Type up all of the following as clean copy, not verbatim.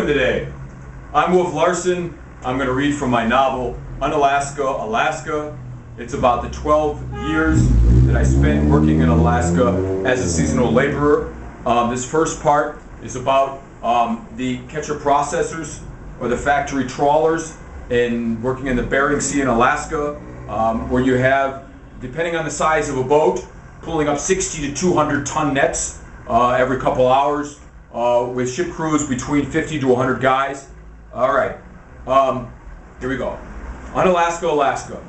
Today, I'm Wolf Larson. I'm going to read from my novel, Unalaska Alaska. It's about the 12 years that I spent working in Alaska as a seasonal laborer. This first part is about the catcher processors, or the factory trawlers, in working in the Bering Sea in Alaska, where you have, depending on the size of a boat, pulling up 60 to 200 ton nets every couple hours, with ship crews between 50 to 100 guys. All right, here we go. Unalaska, Alaska.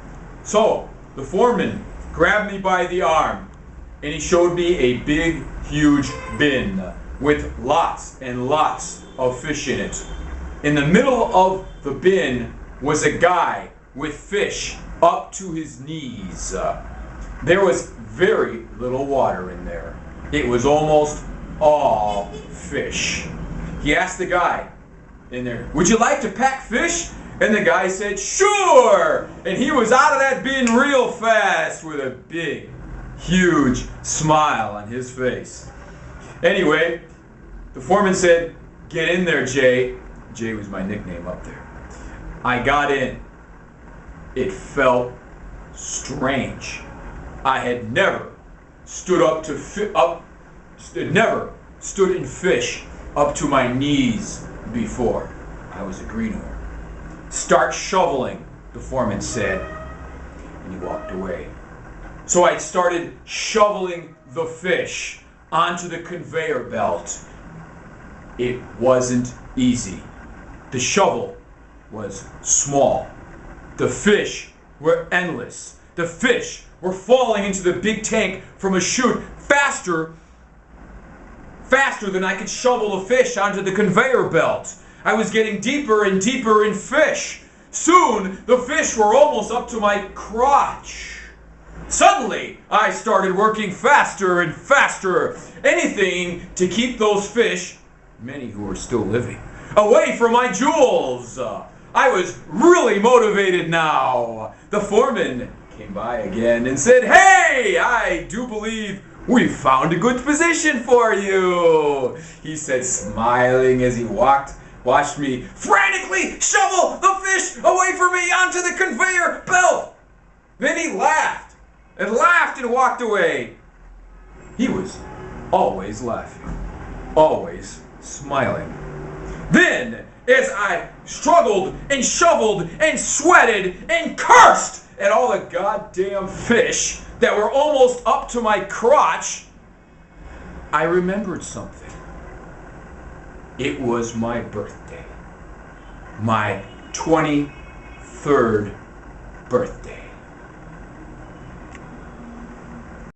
So the foreman grabbed me by the arm and he showed me a big, huge bin with lots and lots of fish in it. In the middle of the bin was a guy with fish up to his knees. There was very little water in there. It was almost all fish. He asked the guy in there, "Would you like to pack fish?" And the guy said, "Sure!" And he was out of that bin real fast with a big, huge smile on his face. Anyway, the foreman said, "Get in there, Jay." Jay was my nickname up there. I got in. It felt strange. I had never stood up to never stood in fish up to my knees before. I was a greenhorn. "Start shoveling," the foreman said, and he walked away. So I started shoveling the fish onto the conveyor belt. It wasn't easy. The shovel was small. The fish were endless. The fish were falling into the big tank from a chute faster than I could shovel the fish onto the conveyor belt. I was getting deeper and deeper in fish. Soon, the fish were almost up to my crotch. Suddenly, I started working faster and faster, anything to keep those fish, many who were still living, away from my jewels. I was really motivated now. The foreman came by again and said, "Hey, I do believe we found a good position for you," he said, smiling as he watched me frantically shovel the fish away from me onto the conveyor belt. Then he laughed and walked away. He was always laughing, always smiling. Then, as I struggled and shoveled and sweated and cursed at all the goddamn fish that were almost up to my crotch, I remembered something. It was my birthday. My 23rd birthday.